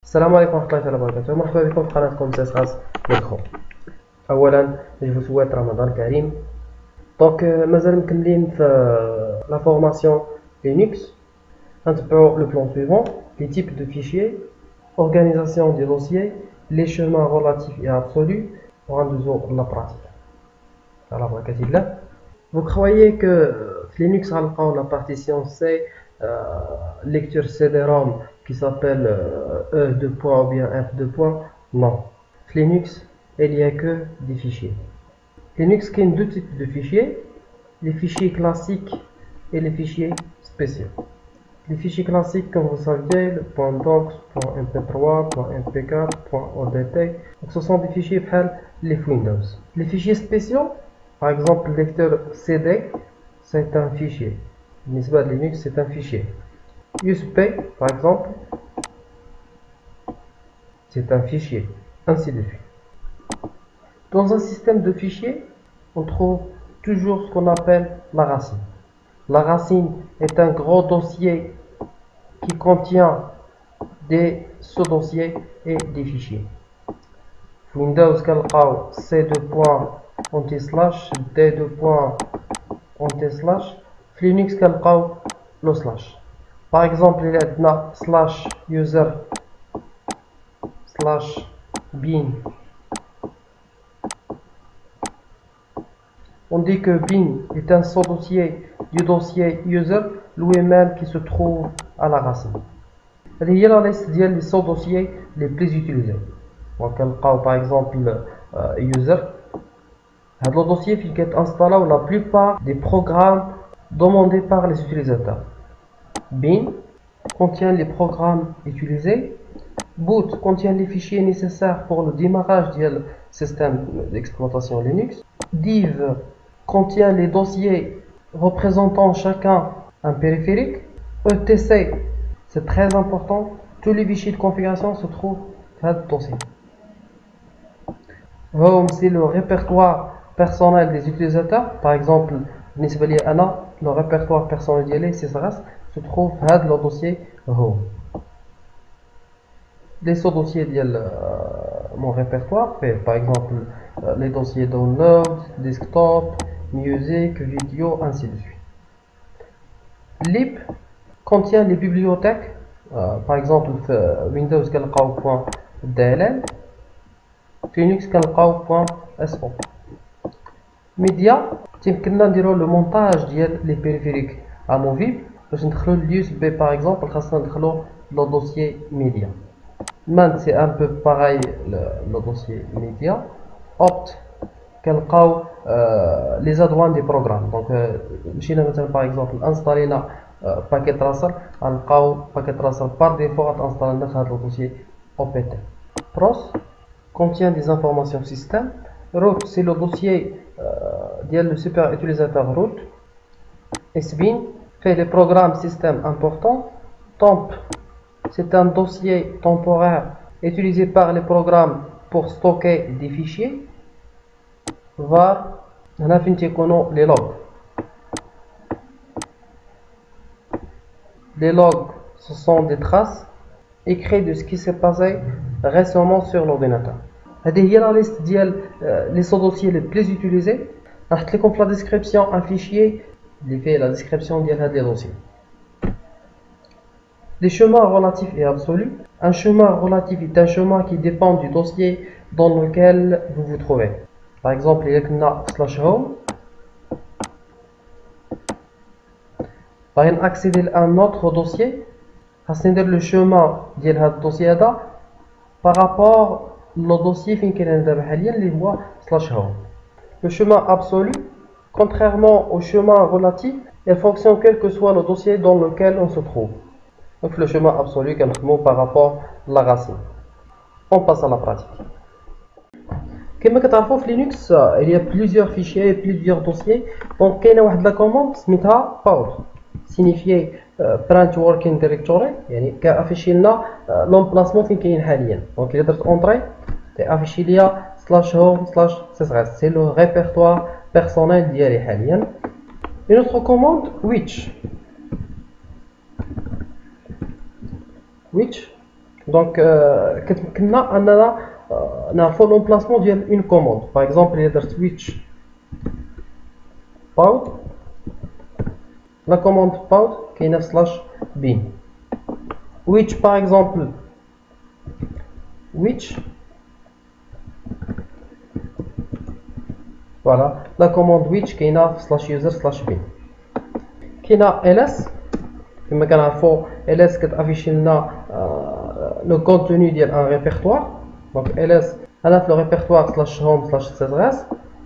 السلام عليكم ورحمة الله وبركاته. مرحبا بكم في قناتكم سيسغاز ميكرو. أولا جو سويت رمضان كريم. دونك مازال مكملين في لا فورماسيون لينكس. نتبعو لو بلان سويفون: les types de fichiers, organisation des dossiers, les chemins relatifs et absolus. وغندوزو لا براتيك. على بركة الله. Vous croyez que Linux a la partition C, lecture CD-ROM qui s'appelle E2. Ou bien F2. Non. Linux, il n'y a que des fichiers. Linux a deux types de fichiers: les fichiers classiques et les fichiers spéciaux. Les fichiers classiques, comme vous saviez, le .docs, .mp3, .mp4, .odt, donc ce sont des fichiers pour les Windows. Les fichiers spéciaux, par exemple, le lecteur CD, c'est un fichier. Nisba de Linux, c'est un fichier. USB, par exemple, c'est un fichier. Ainsi de suite. Dans un système de fichiers, on trouve toujours ce qu'on appelle la racine. La racine est un gros dossier qui contient des sous-dossiers et des fichiers. Windows, C2. anti/, D2. anti/, Linux, le slash. Par exemple, il y a /user /bin. On dit que bin est un sous-dossier du dossier user lui-même qui se trouve à la racine. Il y a la liste des sous-dossiers les plus utilisés. Donc, par exemple, user. Le dossier qui est installé la plupart des programmes demandés par les utilisateurs. Bin contient les programmes utilisés. Boot contient les fichiers nécessaires pour le démarrage du système d'exploitation Linux. Div contient les dossiers représentant chacun un périphérique. etc, c'est très important, tous les fichiers de configuration se trouvent dans ce dossier. Home, c'est le répertoire personnel des utilisateurs. Par exemple, le répertoire personnel se trouve dans le dossier Home. Les sous-dossiers de mon répertoire, par exemple les dossiers download, desktop, music, vidéo, ainsi de suite. Lib contient les bibliothèques, par exemple Windows .dll, Linux .so. Media, نديرو le montage des périphériques amovibles. باش ندخلو l'USB par exemple, خاصنا ندخلو le dossier media. Man, c'est un peu pareil le dossier media. Opt, les adjoints des programmes. Donc, par exemple, installer paquet tracer, paquet tracer par défaut installé dans le dossier opt. Pros contient des informations système. Root, c'est le dossier le super utilisateur root. Sbin fait les programmes système importants. Temp, c'est un dossier temporaire utilisé par les programmes pour stocker des fichiers. Var, on a les logs. Les logs, ce sont des traces écrites de ce qui s'est passé récemment sur l'ordinateur. Il y a la liste des sous-dossiers les plus utilisés. Dans la description, un fichier qui fait la description des dossiers. Les chemins relatifs et absolus. Un chemin relatif est un chemin qui dépend du dossier dans lequel vous vous trouvez. Par exemple, il y a /home. Pour accéder à un autre dossier, c'est le chemin de ce dossier par rapport au dossier qui est /home. Le chemin absolu, contrairement au chemin relatif, il fonctionne quel que soit le dossier dans lequel on se trouve. Donc le chemin absolu par rapport à la racine. On passe à la pratique. Comme vous savez, dans Linux, il y a plusieurs fichiers et plusieurs dossiers. Donc, il y a une commande qui s'appelle PWD, signifié Print Working Directory, qui affiche l'emplacement qui est actuellement. Donc, il y a une entrée qui affiche /home/. C'est le répertoire personnel qui est actuellement. Une autre commande, which Donc كتمكننا اننا نعرفوا l'emplacement ديال une commande. Par exemple il y a switch baud, la commande baud كاينه slash bin, which par exemple which, voilà la commande which كاينه slash user slash bin. كاينه ls كما كنعرفوا ls كتافيشي لنا le contenu ديال un répertoire. Donc ls انا في le répertoire slash home slash crs.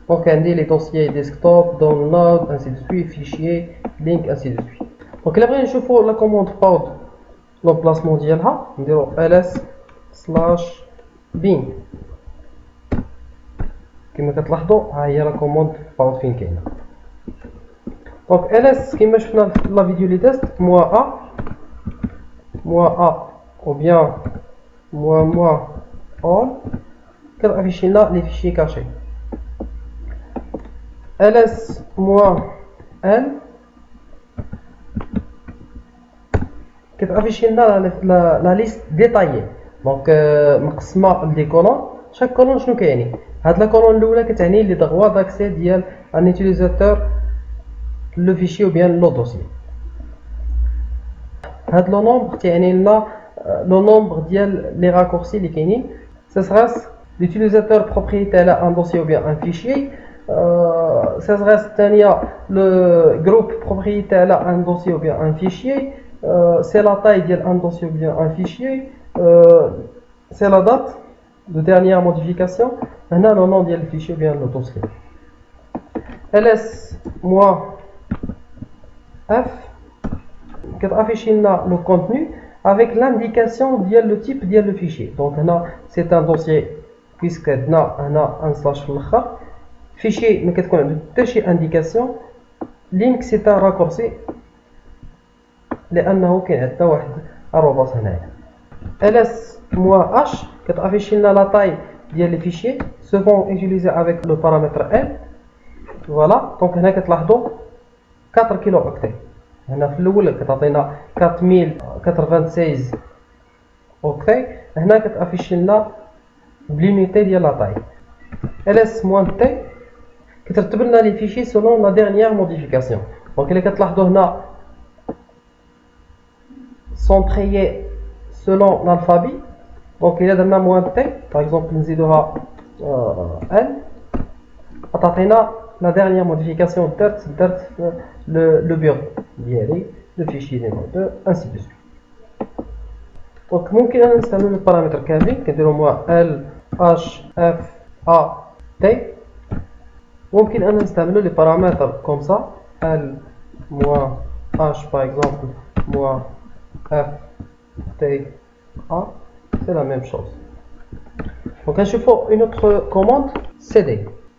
Donc عندي les dossiers desktop, download, ainsi de suite, fichier, link, ainsi de suite. Donc الا بغينا نشوفوا la commande baud l'emplacement ديالها نديرو ls slash bin. كما كتلاحظوا ها هي la commande baud فين كاينه. Donc ls كما شفنا في la vidéo li test -a ou bien -all كتافيشي لنا les fichiers cachés. ls -l كتافيشي لنا la liste détaillée. Donc مقسمه لدي كولون. chaque colonne شنو كيعني؟ هاد لا كولون الاولى كتعني لي droits d'accès ديال un utilisateur le fichier ou bien le dossier. هاد لو نومبر تعني لنا لو نومبر ديال لي راكورسي اللي كاينين. CSRS l'utilisateur propriétaire a un dossier ou bien un fichier. CSRS الثانيه le groupe propriétaire a un dossier ou bien un fichier. C'est la taille ديال un dossier ou bien un fichier. C'est la date de dernière modification. هنا le nom ديال le fichier ou bien le dossier. ls -f كتافيشي لنا le contenu avec l'indication ديال le type ديال le fichier. Donc هنا c'est un dossier puisque هنا un slash في الاخر. fichier ما كتكون عنده حتى شي indication. link c'est un raccourci لانه كاين عندنا واحد الروباط هنايا. ls -h كتافيشي لنا la taille ديال les fichiers se vont utiliser avec le paramètre l. Voilà, donc هنا كتلاحظوا 4 كيلو اوكتي. هنا في الاول كتعطينا 4096 اوكتي. هنا كتافيشي لنا بلونيتي ديال لا طاي. ls-t كترتب لنا لي فيشي selon la dernière modification. دونك اللي كتلاحظوا هنا sont triés selon l'alphabet. دونك الا درنا -t par exemple نزيدوها l تعطينا la dernière modification درت le bureau ديالي le fichier numéro 2 ainsi de suite. دونك ممكن انا نستعملو البارامتر كاملين كنديرو l h f a t. ممكن انا نستعملو لي بارامتر كوم سا l h par exemple f t a. c'est la même chose. Donc نشوفو une autre commande cd.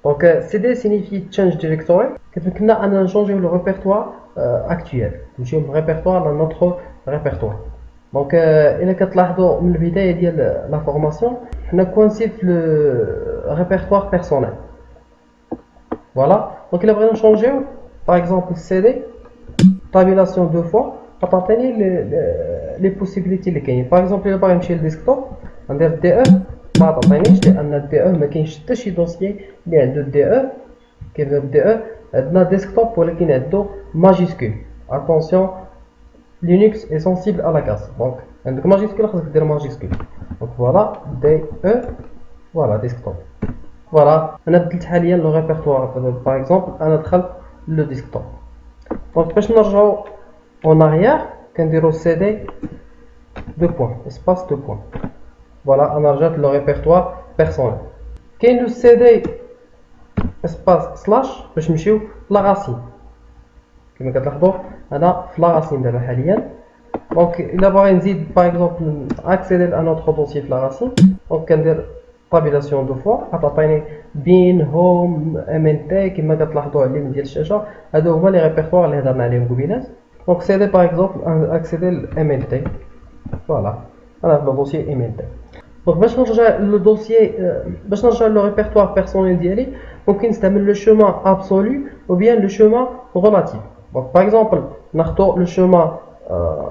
Donc cd signifie change directory. كتمكننا أننا نشونجيو le répertoire actuel. نمشيو من répertoire à notre répertoire. Donc إلا كتلاحظوا من البداية ديال la formation حنا كوانسي في le répertoire personnel. Voilà. Donc إلا بغينا نشونجيو par exemple cd tabulation 2 fois غتعطيني les possibilités اللي كاينين. par exemple إلا باغي نمشي للديسكتوب ندير de ما تعطينيش لان الدي ما كاينش حتى شي دوسيي اللي عنده الدي كيبدا بالدي عندنا ديسكتوب ولكن عنده ماجيسكول. اتونسيون لينكس اي سنسيبل على كاس. دونك عندك ماجيسكول خاصك دير ماجيسكول. دونك فوالا دي فوالا ديسكتوب. فوالا انا بدلت حاليا لو ريبرتوار. باغ اكزومبل انا دخلت لو ديسكتوب. دونك باش نرجعو اون اريير كنديرو سي دي دو بوين اسباس دو بوين. Voilà, on a rajouté le répertoire personnel. Quand le cd espace slash باش نمشيو la racine. كما كتلاحظوا انا في la racine دابا حاليا. دونك الا باغي نزيد باغ اكزومبل accéder à notre dossier في la racine. دونك كندير tabulation دو فوا غتعطيني bin home mnt كما كتلاحظوا على اليمين ديال الشاشه. هادو هما لي ريبرتوار اللي هضرنا عليهم قبيلات. دونك cd باغ اكزومبل accéder mnt. فوالا انا في le dossier mnt. Donc باش نرجع لو دوسيي باش نرجع لو ريبرتوار بيرسونيل ديالي ممكن نستعمل لو شومان ابسولو او بيان لو شومان ريلاتيف. دونك باغ اكزومبل ناخدو لو شومان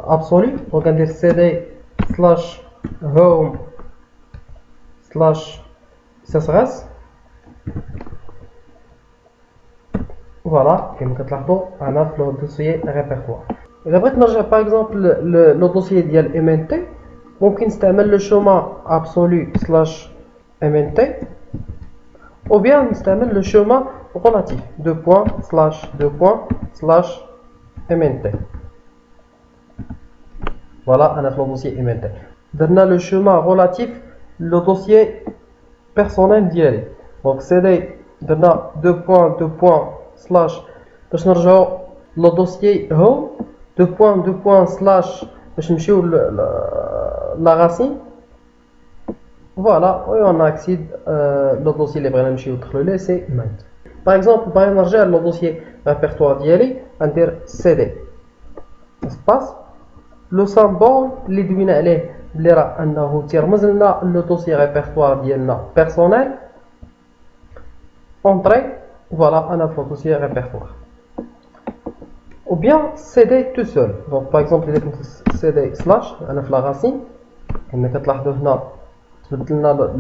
ابسولو. دونك ندير cd slash home slash CSRS. Voilà, كما كتلاحظوا أنا في le dossier répertoire. إذا بغيت نرجع par exemple le dossier ديال MNT ممكن نستعمل le chemin absolu slash MNT ou bien نستعمل le chemin relatif 2 points slash MNT. Voilà, أنا في le dossier MNT. درنا le chemin relatif le dossier personnel ديالي. Donc CD درنا 2 points slash باش نرجعو لو دوسيي هوم 2 points slash باش نمشيو لا راسين. فوالا و on accède لو دوسيي اللي بغينا نمشيو ندخلو ليه سي مايند. باغ اكزومبل بغينا نرجع لو دوسيي ريبرتوار ديالي غندير سي دي سباس لو سامبول اللي دوينا عليه بلي راه انه تيرمز لنا لو دوسيي ريبرتوار ديالنا بيرسونيل اونطري. Voilà, on a le dossier répertoire. Ou bien CD tout seul. Donc par exemple, il y a CD slash, on a la racine. On a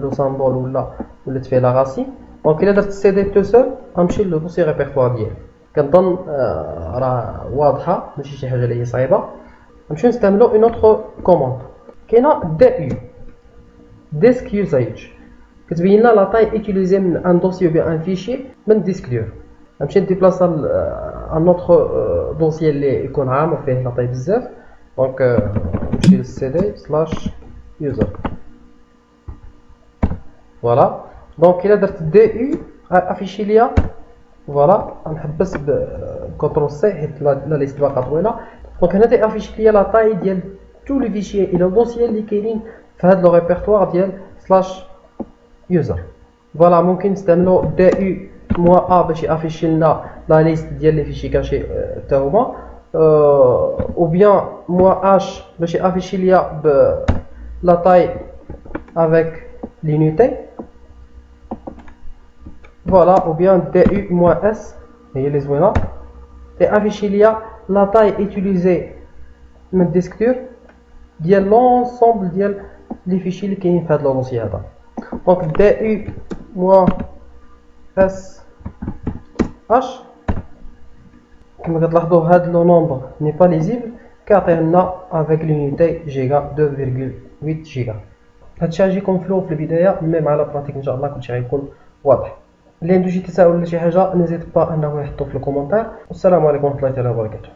le symbole ou là, où il fait la racine. Donc il y a CD tout seul, on a le dossier répertoire. Quand on a واضحة ماشي شي حاجة اللي هي صعيبة. نمشيو نستعملو une autre commande. كاينة DU disk usage. كتبين لنا لا طاي utiliser من ان دوسيي ou bien un fichier من ديسك دور. نمشي نديبلاصا ان اوتر دوسيي اللي يكون عامر فيه لا طاي بزاف. دونك نمشي للسي دي سلاش يوزر. فوالا دونك الا درت دي يو افيشي ليا. فوالا غنحبس بكونترول سي حيت لا ليست باقا طويله. دونك هنا تيافيشي ليا لا طاي ديال تو لي فيشي الى دوسيي اللي كاينين في هاد لو ريبرتوار ديال سلاش يوزر. فوالا ممكن نستعملو دي يو موا ا باش يافيشي لنا لا ليست ديال لي فيشي كاشي حتى هما او بيان موا اش باش يافيشي ليا ب لا طاي افيك لينيتي. فوالا او بيان دي يو موا اس هي لي زوينه تيافيشي ليا لا طاي اوتيليزي من ديسك دور ديال لونسومبل ديال لي فيشي اللي كاينين في هاد لو دوسي هذا. Donc DU moins SH كما كتلاحظوا هذا لو نومبر ني با ليزيبل كيعطينا افيك لونيتي جيجا 2.8 جيجا. هادشي غيجيكم فلو في البدايه مي مع لا براتيك ان شاء الله كلشي غيكون واضح. اللي عنده شي تساؤل ولا شي حاجه نزيد با انه يحطو في الكومونتير. والسلام عليكم ورحمه الله تعالى وبركاته.